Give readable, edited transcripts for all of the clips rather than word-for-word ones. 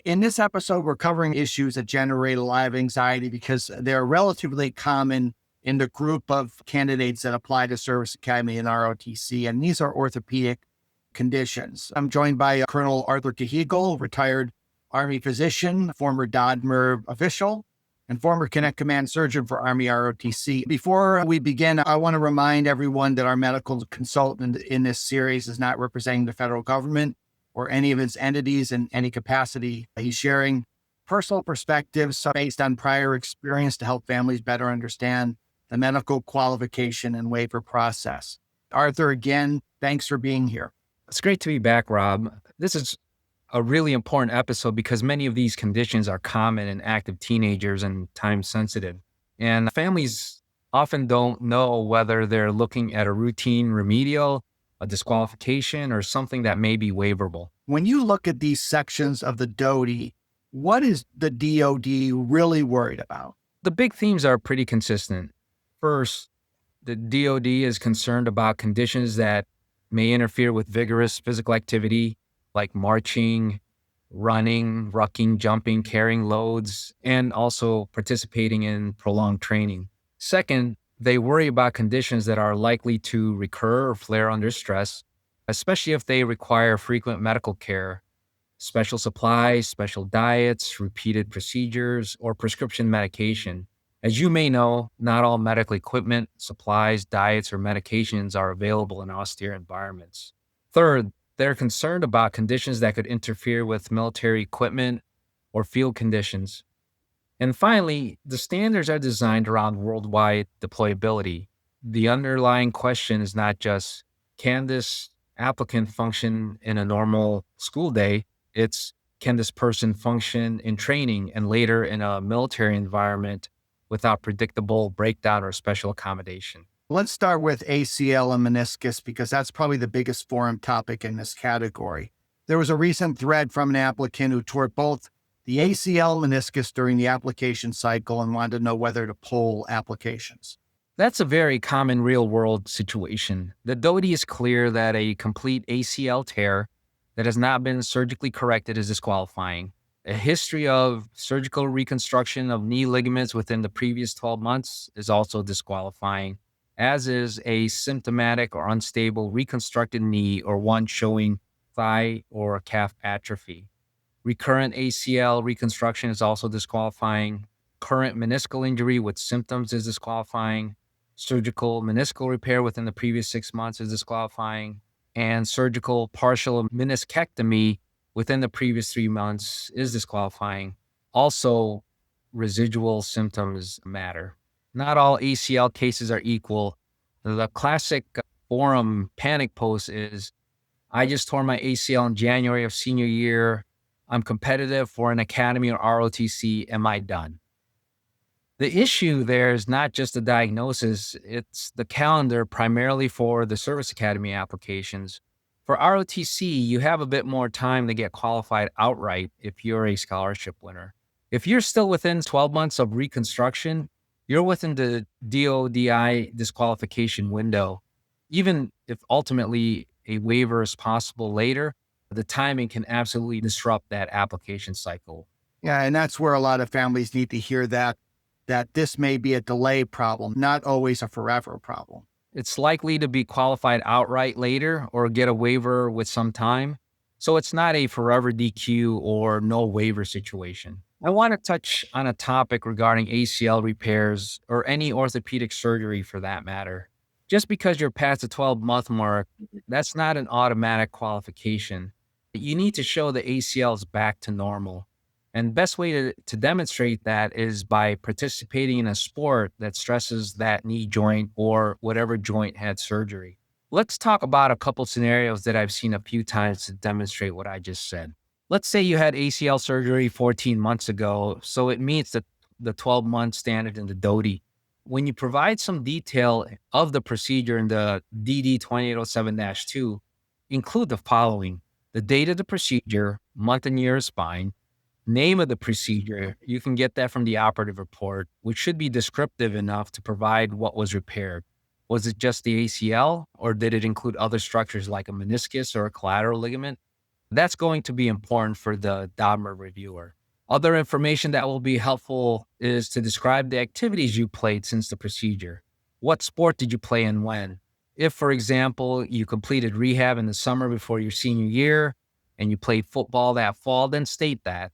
In this episode, we're covering issues that generate a lot of anxiety because they're relatively common in the group of candidates that apply to Service Academy and ROTC, and these are orthopedic conditions. I'm joined by Colonel Arthur Cajigal, retired Army physician, former DoDMERB official, and former Connect Command surgeon for Army ROTC. Before we begin, I want to remind everyone that our medical consultant in this series is not representing the federal government or any of its entities in any capacity. He's sharing personal perspectives based on prior experience to help families better understand the medical qualification and waiver process. Arthur, again, thanks for being here. It's great to be back, Rob. This is a really important episode because many of these conditions are common in active teenagers and time sensitive. And families often don't know whether they're looking at a routine remedial, a disqualification, or something that may be waiverable. When you look at these sections of the DOD, what is the DOD really worried about? The big themes are pretty consistent. First, the DOD is concerned about conditions that may interfere with vigorous physical activity like marching, running, rucking, jumping, carrying loads, and also participating in prolonged training. Second, they worry about conditions that are likely to recur or flare under stress, especially if they require frequent medical care, special supplies, special diets, repeated procedures, or prescription medication. As you may know, not all medical equipment, supplies, diets, or medications are available in austere environments. Third, they're concerned about conditions that could interfere with military equipment or field conditions. And finally, the standards are designed around worldwide deployability. The underlying question is not just, can this applicant function in a normal school day? It's, can this person function in training and later in a military environment without predictable breakdown or special accommodation? Let's start with ACL and meniscus because that's probably the biggest forum topic in this category. There was a recent thread from an applicant who tore both the ACL and meniscus during the application cycle and wanted to know whether to pull applications. That's a very common real-world situation. The DOD is clear that a complete ACL tear that has not been surgically corrected is disqualifying. A history of surgical reconstruction of knee ligaments within the previous 12 months is also disqualifying, as is a symptomatic or unstable reconstructed knee or one showing thigh or calf atrophy. Recurrent ACL reconstruction is also disqualifying. Current meniscal injury with symptoms is disqualifying. Surgical meniscal repair within the previous 6 months is disqualifying. And surgical partial meniscectomy within the previous 3 months is disqualifying. Also, residual symptoms matter. Not all ACL cases are equal. The classic forum panic post is, I just tore my ACL in January of senior year. I'm competitive for an academy or ROTC. Am I done? The issue there is not just the diagnosis, it's the calendar primarily for the Service Academy applications. For ROTC, you have a bit more time to get qualified outright if you're a scholarship winner. If you're still within 12 months of reconstruction, you're within the DODI disqualification window. Even if ultimately a waiver is possible later, the timing can absolutely disrupt that application cycle. Yeah, and that's where a lot of families need to hear that this may be a delay problem, not always a forever problem. It's likely to be qualified outright later or get a waiver with some time. So it's not a forever DQ or no waiver situation. I want to touch on a topic regarding ACL repairs or any orthopedic surgery for that matter. Just because you're past the 12-month mark, that's not an automatic qualification. You need to show the ACL is back to normal. And best way to demonstrate that is by participating in a sport that stresses that knee joint or whatever joint had surgery. Let's talk about a couple scenarios that I've seen a few times to demonstrate what I just said. Let's say you had ACL surgery 14 months ago, so it meets the 12-month standard in the DOD. When you provide some detail of the procedure in the DD 2807-2, include the following: the date of the procedure, month and year of spine, name of the procedure. You can get that from the operative report, which should be descriptive enough to provide what was repaired. Was it just the ACL, or did it include other structures like a meniscus or a collateral ligament? That's going to be important for the DoDMERB reviewer. Other information that will be helpful is to describe the activities you played since the procedure. What sport did you play and when? If, for example, you completed rehab in the summer before your senior year and you played football that fall, then state that.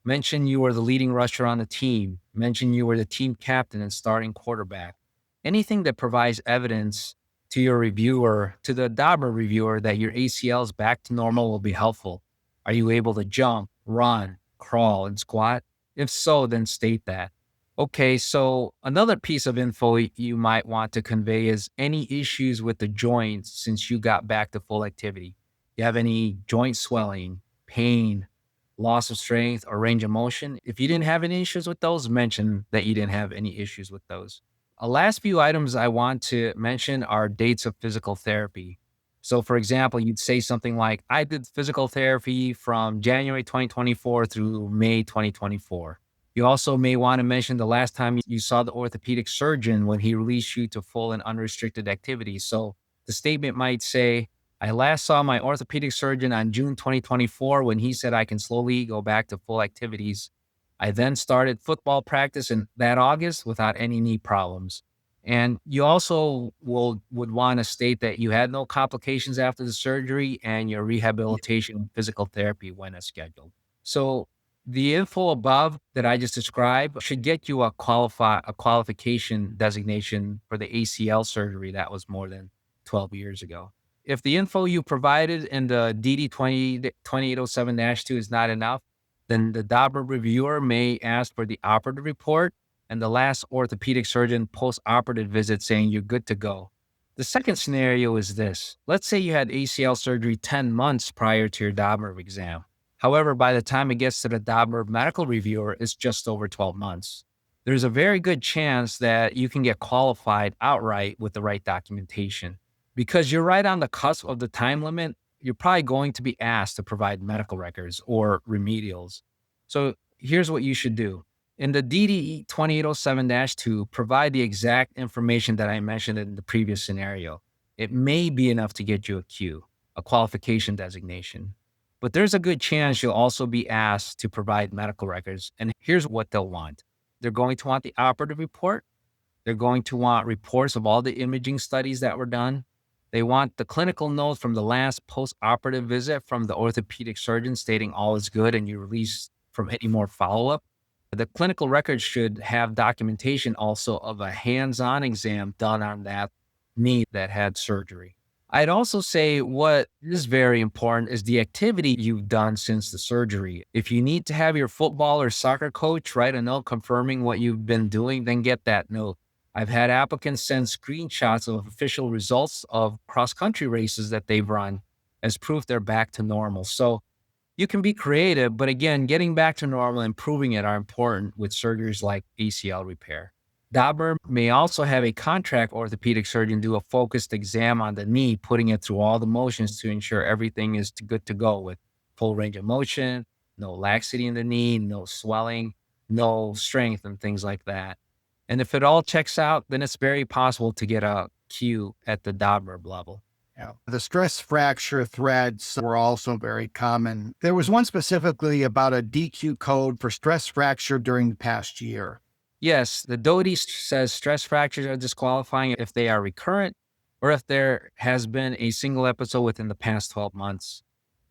Mention you were the leading rusher on the team. Mention you were the team captain and starting quarterback. Anything that provides evidence to your reviewer, to the DoDMERB reviewer, that your ACL is back to normal will be helpful. Are you able to jump, run, crawl, and squat? If so, then state that. Okay, so another piece of info you might want to convey is any issues with the joints since you got back to full activity. You have any joint swelling, pain, loss of strength, or range of motion? If you didn't have any issues with those, mention that you didn't have any issues with those. Last few items I want to mention are dates of physical therapy. So, for example, you'd say something like, I did physical therapy from January 2024 through May 2024. You also may want to mention the last time you saw the orthopedic surgeon when he released you to full and unrestricted activity. So the statement might say, I last saw my orthopedic surgeon on June 2024 when he said I can slowly go back to full activities. I then started football practice in that August without any knee problems. And you also would want to state that you had no complications after the surgery and your rehabilitation and physical therapy went as scheduled. So the info above that I just described should get you a qualification designation for the ACL surgery that was more than 12 years ago. If the info you provided in the DD 2807-2 is not enough, then the DoDMERB reviewer may ask for the operative report and the last orthopedic surgeon post-operative visit saying you're good to go. The second scenario is this. Let's say you had ACL surgery 10 months prior to your DoDMERB exam. However, by the time it gets to the DoDMERB medical reviewer, it's just over 12 months. There's a very good chance that you can get qualified outright with the right documentation. Because you're right on the cusp of the time limit, you're probably going to be asked to provide medical records or remedials. So here's what you should do. In the DD 2807-2, provide the exact information that I mentioned in the previous scenario. It may be enough to get you a Q, a qualification designation. But there's a good chance you'll also be asked to provide medical records. And here's what they'll want. They're going to want the operative report. They're going to want reports of all the imaging studies that were done. They want the clinical note from the last post-operative visit from the orthopedic surgeon stating all is good and you're released from any more follow-up. The clinical record should have documentation also of a hands-on exam done on that knee that had surgery. I'd also say what is very important is the activity you've done since the surgery. If you need to have your football or soccer coach write a note confirming what you've been doing, then get that note. I've had applicants send screenshots of official results of cross-country races that they've run as proof they're back to normal. So you can be creative, but again, getting back to normal and proving it are important with surgeries like ACL repair. DoDMERB may also have a contract orthopedic surgeon do a focused exam on the knee, putting it through all the motions to ensure everything is good to go with full range of motion, no laxity in the knee, no swelling, no strength, and things like that. And if it all checks out, then it's very possible to get a Q at the DoDMERB level. Yeah. The stress fracture threads were also very common. There was one specifically about a DQ code for stress fracture during the past year. Yes, the DOD says stress fractures are disqualifying if they are recurrent or if there has been a single episode within the past 12 months.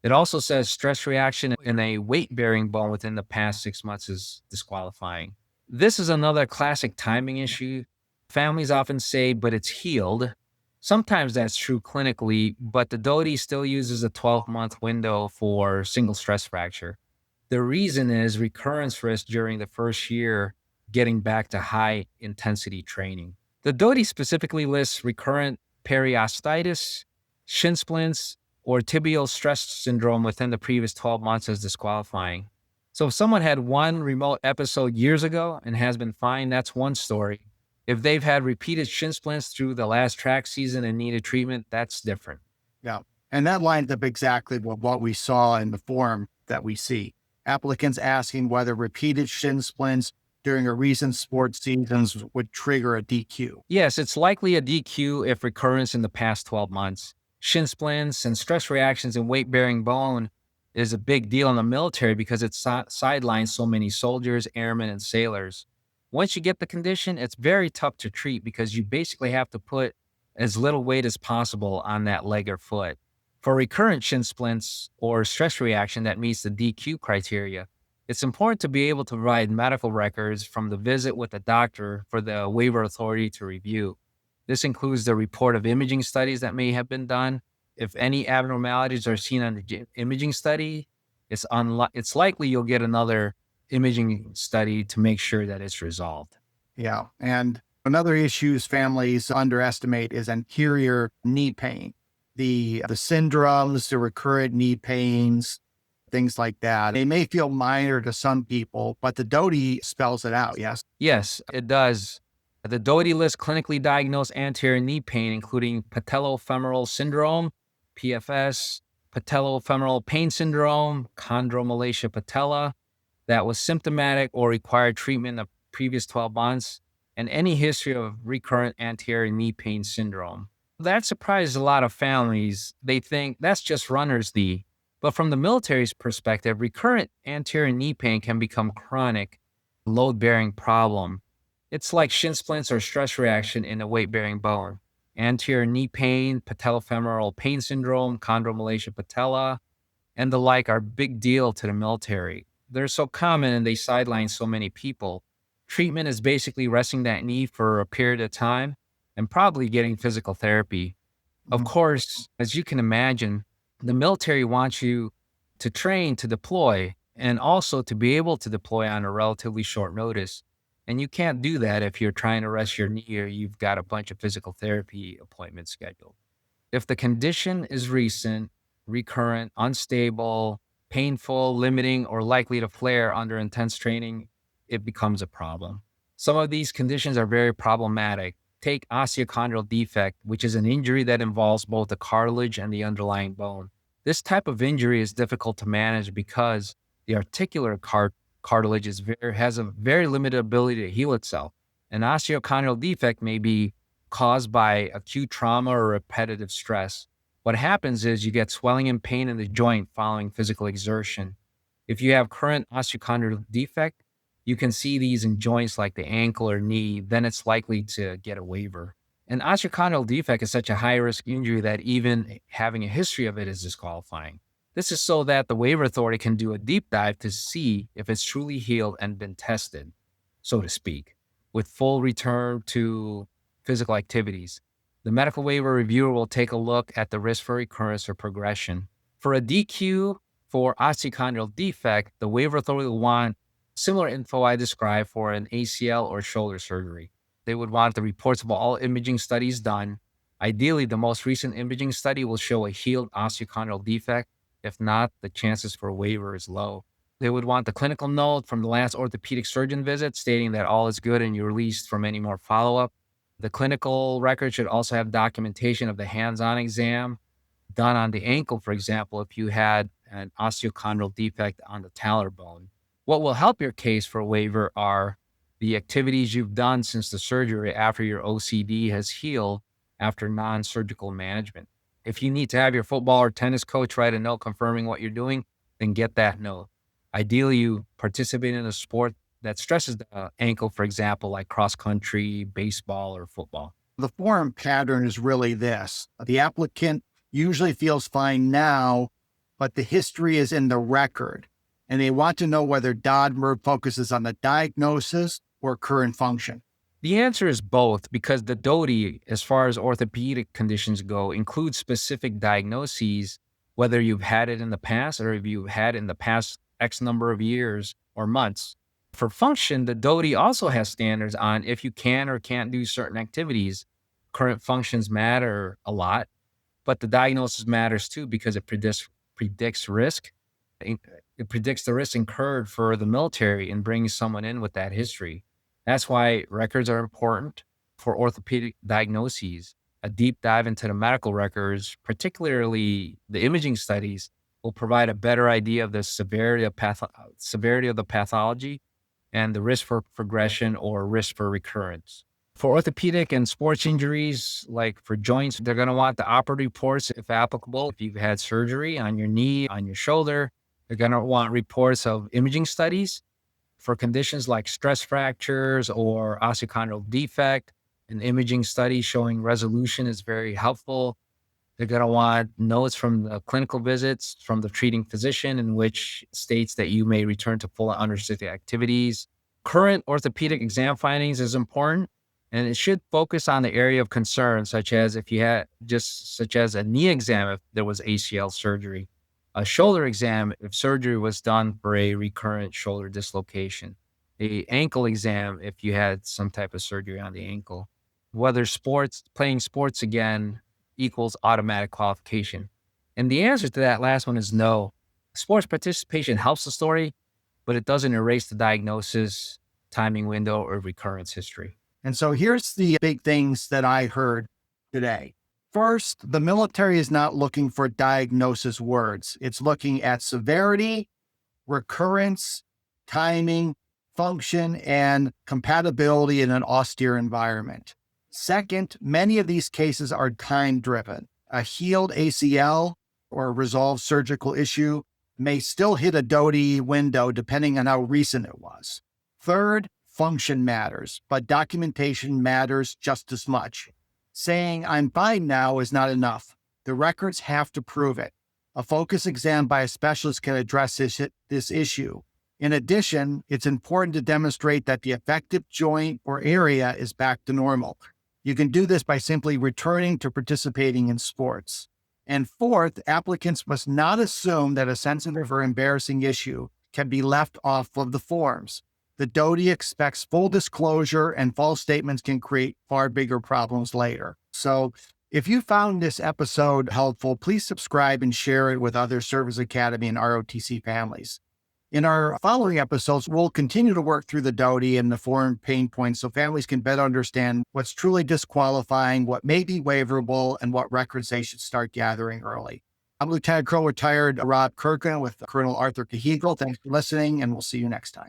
It also says stress reaction in a weight-bearing bone within the past 6 months is disqualifying. This is another classic timing issue. Families often say, but it's healed. Sometimes that's true clinically, but the DOD still uses a 12-month window for single stress fracture. The reason is recurrence risk during the first year getting back to high intensity training. The DOD specifically lists recurrent periostitis, shin splints, or tibial stress syndrome within the previous 12 months as disqualifying. So if someone had one remote episode years ago and has been fine, that's one story. If they've had repeated shin splints through the last track season and needed treatment, that's different. Yeah. And that lines up exactly with what we saw in the form that we see. Applicants asking whether repeated shin splints during a recent sports seasons would trigger a DQ. Yes, it's likely a DQ if recurrence in the past 12 months. Shin splints and stress reactions in weight-bearing bone is a big deal in the military because it sidelines so many soldiers, airmen, and sailors. Once you get the condition, it's very tough to treat because you basically have to put as little weight as possible on that leg or foot. For recurrent shin splints or stress reaction that meets the DQ criteria, it's important to be able to provide medical records from the visit with the doctor for the waiver authority to review. This includes the report of imaging studies that may have been done. If any abnormalities are seen on the imaging study, it's likely you'll get another imaging study to make sure that it's resolved. Yeah. And another issue families underestimate is anterior knee pain. The syndromes, the recurrent knee pains, things like that. They may feel minor to some people, but the DOD spells it out, yes? Yes, it does. The DOD lists clinically diagnosed anterior knee pain, including patellofemoral syndrome, PFS, patellofemoral pain syndrome, chondromalacia patella, that was symptomatic or required treatment in the previous 12 months, and any history of recurrent anterior knee pain syndrome. That surprises a lot of families. They think that's just runner's knee. But from the military's perspective, recurrent anterior knee pain can become chronic, load-bearing problem. It's like shin splints or stress reaction in a weight-bearing bone. Anterior knee pain, patellofemoral pain syndrome, chondromalacia patella, and the like are big deal to the military. They're so common and they sideline so many people. Treatment is basically resting that knee for a period of time and probably getting physical therapy. Of course, as you can imagine, the military wants you to train to deploy and also to be able to deploy on a relatively short notice. And you can't do that if you're trying to rest your knee or you've got a bunch of physical therapy appointments scheduled. If the condition is recent, recurrent, unstable, painful, limiting, or likely to flare under intense training, it becomes a problem. Some of these conditions are very problematic. Take osteochondral defect, which is an injury that involves both the cartilage and the underlying bone. This type of injury is difficult to manage because the articular cartilage has a very limited ability to heal itself. An osteochondral defect may be caused by acute trauma or repetitive stress. What happens is you get swelling and pain in the joint following physical exertion. If you have current osteochondral defect, you can see these in joints like the ankle or knee, then it's likely to get a waiver. An osteochondral defect is such a high-risk injury that even having a history of it is disqualifying. This is so that the waiver authority can do a deep dive to see if it's truly healed and been tested, so to speak, with full return to physical activities. The medical waiver reviewer will take a look at the risk for recurrence or progression. For a DQ for osteochondral defect, the waiver authority will want similar info I described for an ACL or shoulder surgery. They would want the reports of all imaging studies done. Ideally, the most recent imaging study will show a healed osteochondral defect. If not, the chances for a waiver is low. They would want the clinical note from the last orthopedic surgeon visit stating that all is good and you're released from any more follow-up. The clinical record should also have documentation of the hands-on exam done on the ankle, for example, if you had an osteochondral defect on the talar bone. What will help your case for a waiver are the activities you've done since the surgery after your OCD has healed after non-surgical management. If you need to have your football or tennis coach write a note confirming what you're doing, then get that note. Ideally, you participate in a sport that stresses the ankle, for example, like cross country, baseball, or football. The form pattern is really this. The applicant usually feels fine now, but the history is in the record. And they want to know whether DoDMERB focuses on the diagnosis or current function. The answer is both, because the DOD, as far as orthopedic conditions go, includes specific diagnoses, whether you've had it in the past or if you've had it in the past X number of years or months. For function, the DOD also has standards on if you can or can't do certain activities. Current functions matter a lot, but the diagnosis matters too because it predicts risk. It predicts the risk incurred for the military in bringing someone in with that history. That's why records are important for orthopedic diagnoses. A deep dive into the medical records, particularly the imaging studies, will provide a better idea of the severity of the pathology and the risk for progression or risk for recurrence. For orthopedic and sports injuries, like for joints, they're going to want the operative reports if applicable. If you've had surgery on your knee, on your shoulder, They're going to want reports of imaging studies for conditions like stress fractures or osteochondral defect. An imaging study showing resolution is very helpful. They're going to want notes from the clinical visits from the treating physician, in which states that you may return to full and unrestricted activities. Current orthopedic exam findings is important, and it should focus on the area of concern, such as a knee exam if there was ACL surgery, a shoulder exam if surgery was done for a recurrent shoulder dislocation, a ankle exam if you had some type of surgery on the ankle, whether playing sports again equals automatic qualification. And the answer to that last one is no. Sports participation helps the story, but it doesn't erase the diagnosis, timing window, or recurrence history. And so here's the big things that I heard today. First, the military is not looking for diagnosis words. It's looking at severity, recurrence, timing, function, and compatibility in an austere environment. Second, many of these cases are time-driven. A healed ACL or a resolved surgical issue may still hit a DOD window depending on how recent it was. Third, function matters, but documentation matters just as much. Saying I'm fine now is not enough. The records have to prove it. A focus exam by a specialist can address this issue. In addition, it's important to demonstrate that the affected joint or area is back to normal. You can do this by simply returning to participating in sports. And fourth, applicants must not assume that a sensitive or embarrassing issue can be left off of the forms. The DOD expects full disclosure, and false statements can create far bigger problems later. So if you found this episode helpful, please subscribe and share it with other Service Academy and ROTC families. In our following episodes, we'll continue to work through the DOD and the foreign pain points so families can better understand what's truly disqualifying, what may be waiverable, and what records they should start gathering early. I'm Lieutenant Colonel retired Rob Kirkland with Colonel Arthur Cajigal. Thanks for listening, and we'll see you next time.